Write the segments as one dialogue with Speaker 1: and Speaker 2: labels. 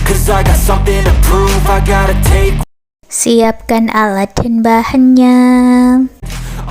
Speaker 1: cause I got something to prove. I gotta take
Speaker 2: Siapkan alat dan bahannya.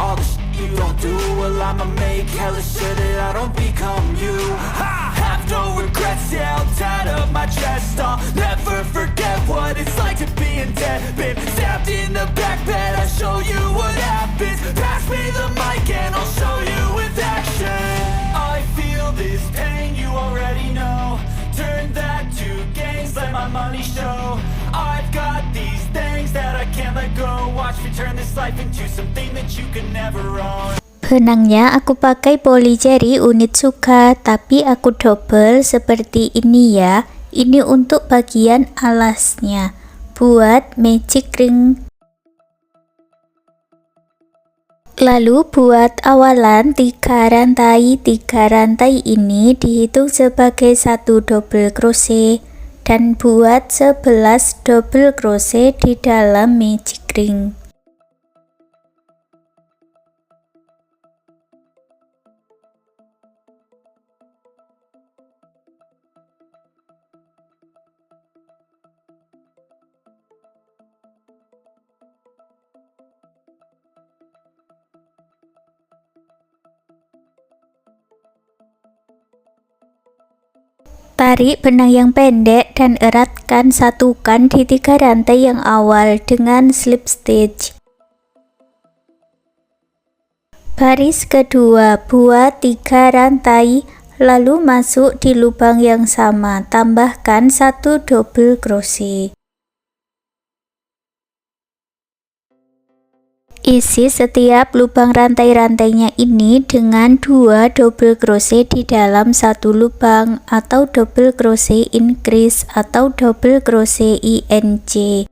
Speaker 1: all the shit you don't do. Well, I'ma make hella sure that I don't become you. I have no regrets, yeah, I'll tie up my chest. I'll never forget what it's like to be in debt. Been stabbed in the back bed, I'll show you what happens. Pass me the mic and I'll show you with action. I feel this pain, you already know. Turn that to gains, let my money show. I've got these things that I can't let go. Watch me turn this life into something that you can never own.
Speaker 2: Benangnya aku pakai polycherry unit suka, tapi aku double seperti ini ya. Ini untuk bagian alasnya, buat magic ring. Lalu buat awalan 3 rantai ini dihitung sebagai 1 double crochet, dan buat 11 double crochet di dalam magic ring. Tarik benang yang pendek dan eratkan satukan di 3 rantai yang awal dengan slip stitch. Baris kedua buat 3 rantai, lalu masuk di lubang yang sama, tambahkan 1 double crochet. Isi setiap lubang rantai-rantainya ini dengan 2 double crochet di dalam satu lubang, atau double crochet increase atau double crochet INC.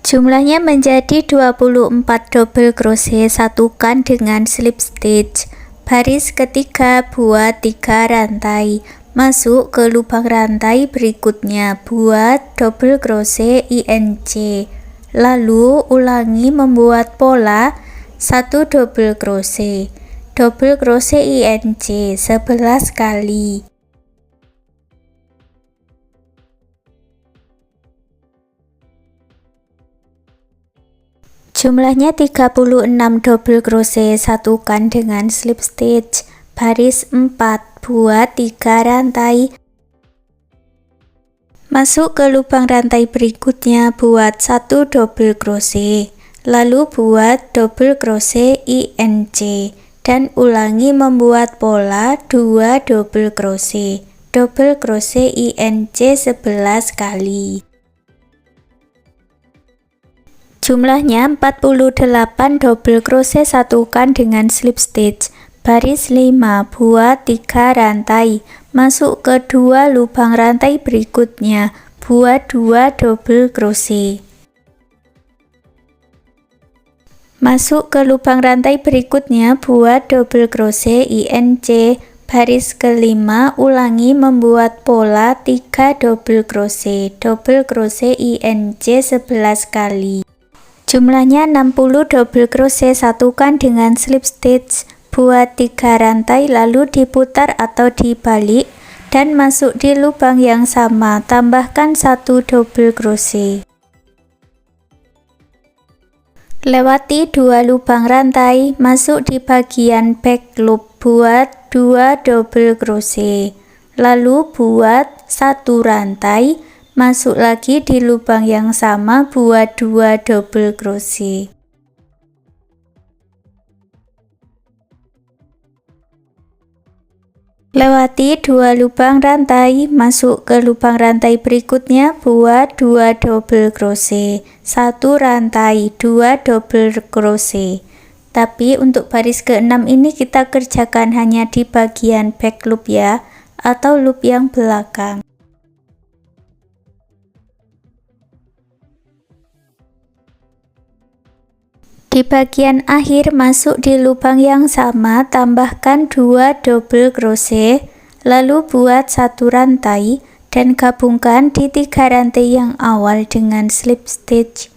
Speaker 2: Jumlahnya menjadi 24 double crochet, satukan dengan slip stitch. Baris ketiga buat 3 rantai, masuk ke lubang rantai berikutnya, buat double crochet INC. Lalu ulangi membuat pola 1 double crochet INC 11 kali. Jumlahnya 36 double crochet, satukan dengan slip stitch. Baris 4 buat 3 rantai, masuk ke lubang rantai berikutnya, buat 1 double crochet, lalu buat double crochet INC, dan ulangi membuat pola 2 double crochet INC 11 kali. Jumlahnya 48 double crochet, satukan dengan slip stitch. Baris 5 buat 3 rantai, masuk ke 2 lubang rantai berikutnya, buat 2 double crochet. Masuk ke lubang rantai berikutnya, buat double crochet INC. Baris kelima ulangi membuat pola 3 double crochet INC 11 kali. Jumlahnya 60 double crochet, satukan dengan slip stitch. Buat 3 rantai lalu diputar atau dibalik dan masuk di lubang yang sama, tambahkan 1 double crochet. Lewati 2 lubang rantai, masuk di bagian back loop, buat 2 double crochet, lalu buat 1 rantai, masuk lagi di lubang yang sama, buat 2 double crochet. Lewati 2 lubang rantai, masuk ke lubang rantai berikutnya, buat 2 double crochet, 1 rantai, 2 double crochet. Tapi untuk baris ke-6 ini kita kerjakan hanya di bagian back loop ya, atau loop yang belakang. Di bagian akhir masuk di lubang yang sama, tambahkan 2 double crochet, lalu buat 1 rantai dan gabungkan di 3 rantai yang awal dengan slip stitch.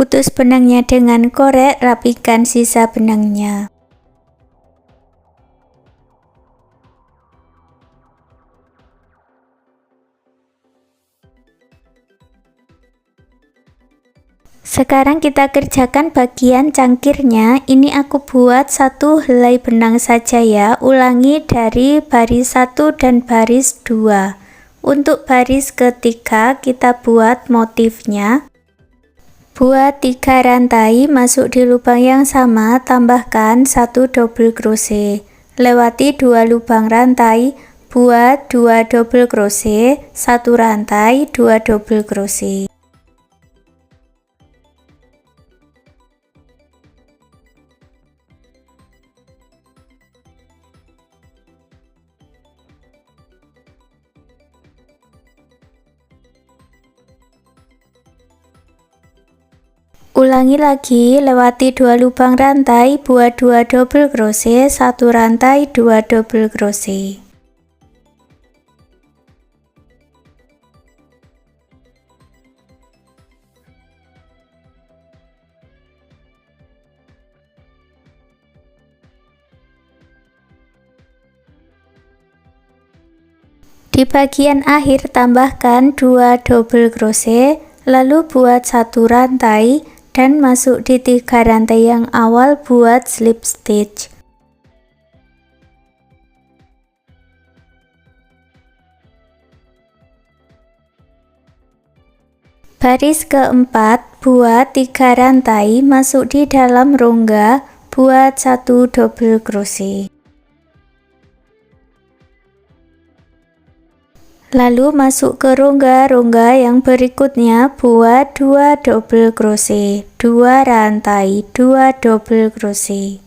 Speaker 2: Putus benangnya dengan korek, rapikan sisa benangnya. Sekarang kita kerjakan bagian cangkirnya. Ini aku buat 1 helai benang saja ya. Ulangi dari baris 1 dan baris 2. Untuk baris ketiga kita buat motifnya. Buat 3 rantai, masuk di lubang yang sama, tambahkan 1 double crochet. Lewati 2 lubang rantai, buat 2 double crochet, 1 rantai, 2 double crochet. Ulangi lagi, lewati 2 lubang rantai, buat 2 double crochet, 1 rantai, 2 double crochet. Di bagian akhir tambahkan 2 double crochet, lalu buat 1 rantai dan masuk di 3 rantai yang awal buat slip stitch. Baris keempat, buat 3 rantai, masuk di dalam rongga, buat 1 double crochet. Lalu masuk ke rongga yang berikutnya, buat 2 double crochet, 2 rantai, 2 double crochet.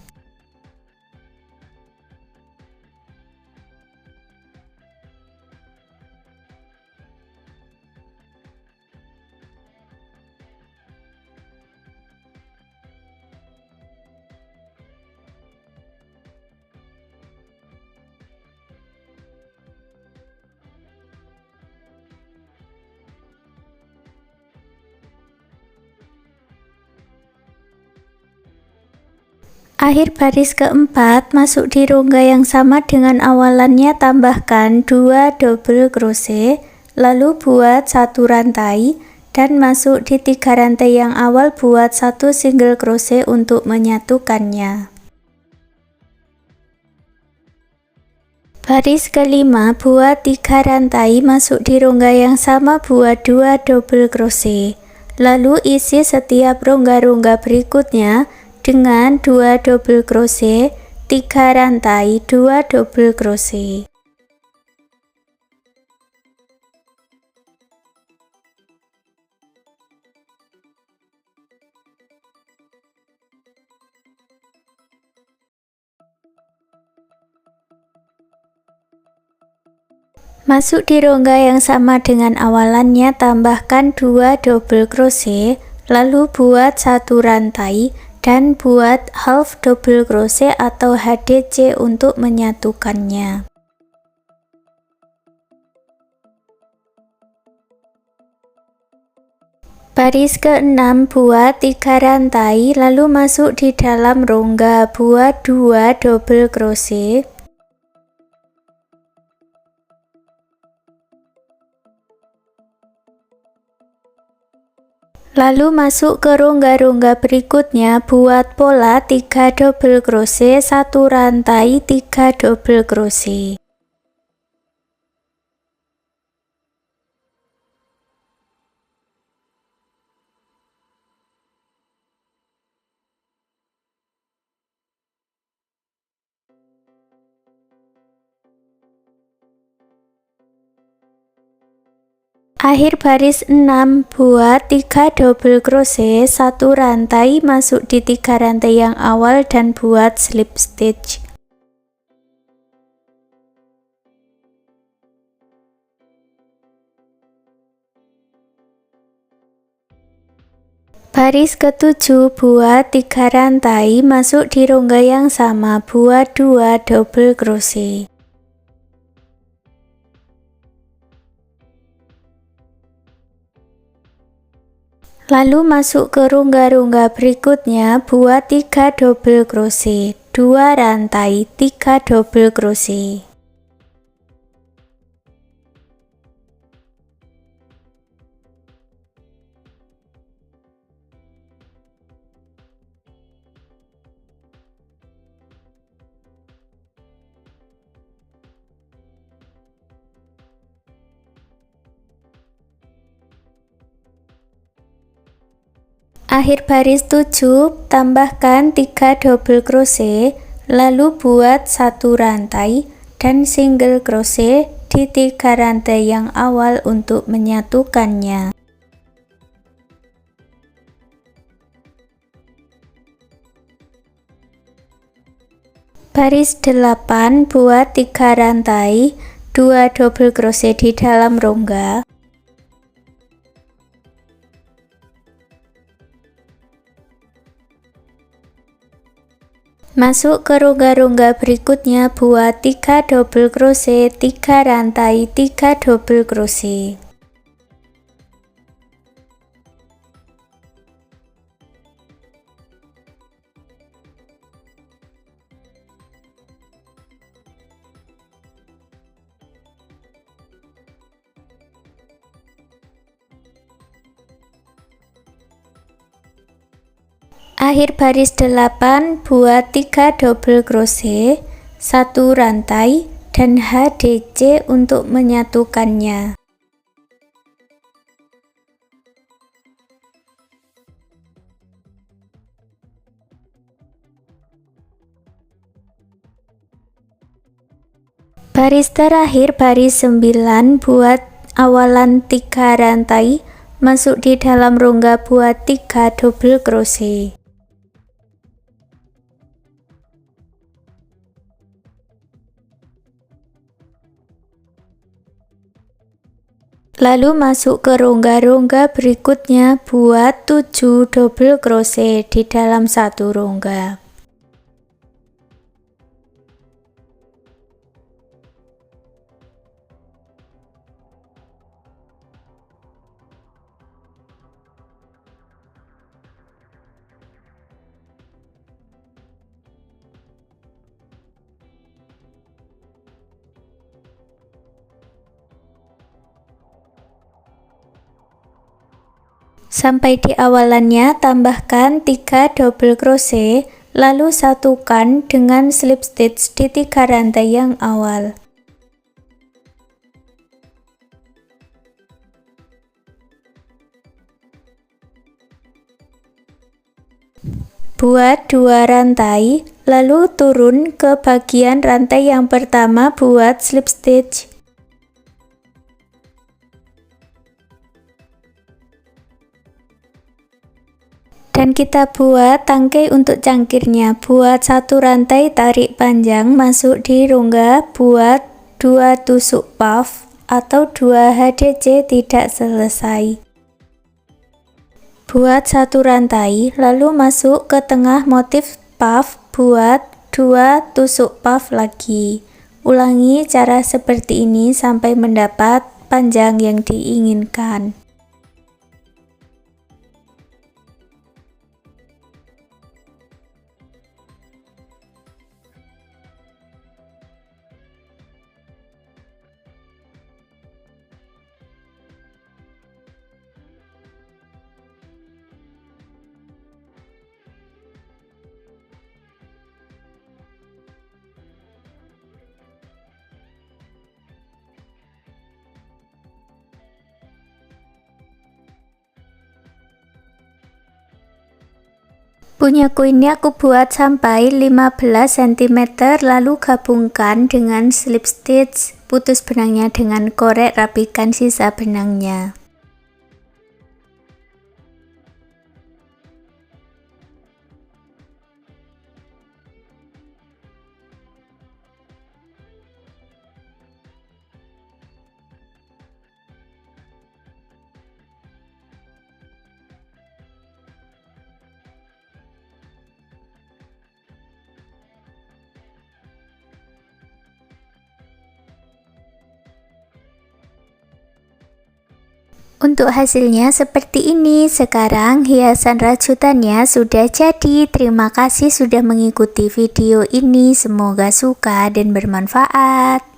Speaker 2: Akhir baris keempat, masuk di rongga yang sama dengan awalannya, tambahkan 2 double crochet, lalu buat 1 rantai dan masuk di 3 rantai yang awal, buat 1 single crochet untuk menyatukannya. Baris kelima, buat 3 rantai, masuk di rongga yang sama, buat 2 double crochet, lalu isi setiap rongga-rongga berikutnya dengan 2 double crochet, 3 rantai, 2 double crochet. Masuk di rongga yang sama dengan awalannya, tambahkan 2 double crochet, lalu buat 1 rantai dan buat half double crochet atau HDC untuk menyatukannya. Baris ke-6, buat 3 rantai, lalu masuk di dalam rongga, buat 2 double crochet. Lalu masuk ke rongga-rongga berikutnya, buat pola 3 double crochet, 1 rantai, 3 double crochet. Akhir baris 6, buat 3 double crochet, 1 rantai, masuk di 3 rantai yang awal dan buat slip stitch. Baris ke-7, buat 3 rantai, masuk di rongga yang sama, buat 2 double crochet. Lalu masuk ke rongga-rongga berikutnya, buat 3 double crochet, 2 rantai, 3 double crochet. Akhir baris 7, tambahkan 3 double crochet, lalu buat 1 rantai dan single crochet di 3 rantai yang awal untuk menyatukannya. Baris 8, buat 3 rantai, 2 double crochet di dalam rongga. Masuk ke rongga-rongga berikutnya, buat 3 double crochet, 3 rantai, 3 double crochet. Akhir baris 8, buat 3 double crochet, 1 rantai dan HDC untuk menyatukannya. Baris terakhir, baris 9, buat awalan 3 rantai, masuk di dalam rongga, buat 3 double crochet. Lalu masuk ke rongga-rongga berikutnya, buat 7 double crochet di dalam satu rongga. Sampai di awalannya, tambahkan 3 double crochet, lalu satukan dengan slip stitch di 3 rantai yang awal. Buat 2 rantai, lalu turun ke bagian rantai yang pertama, buat slip stitch. Dan kita buat tangkai untuk cangkirnya. Buat 1 rantai, tarik panjang, masuk di rongga, buat 2 tusuk puff atau 2 HDC tidak selesai. Buat 1 rantai, lalu masuk ke tengah motif puff, buat 2 tusuk puff lagi. Ulangi cara seperti ini sampai mendapat panjang yang diinginkan. Punyaku ini aku buat sampai 15 cm, lalu gabungkan dengan slip stitch, putus benangnya dengan korek, rapikan sisa benangnya. Untuk hasilnya seperti ini. Sekarang hiasan rajutannya sudah jadi. Terima kasih sudah mengikuti video ini. Semoga suka dan bermanfaat.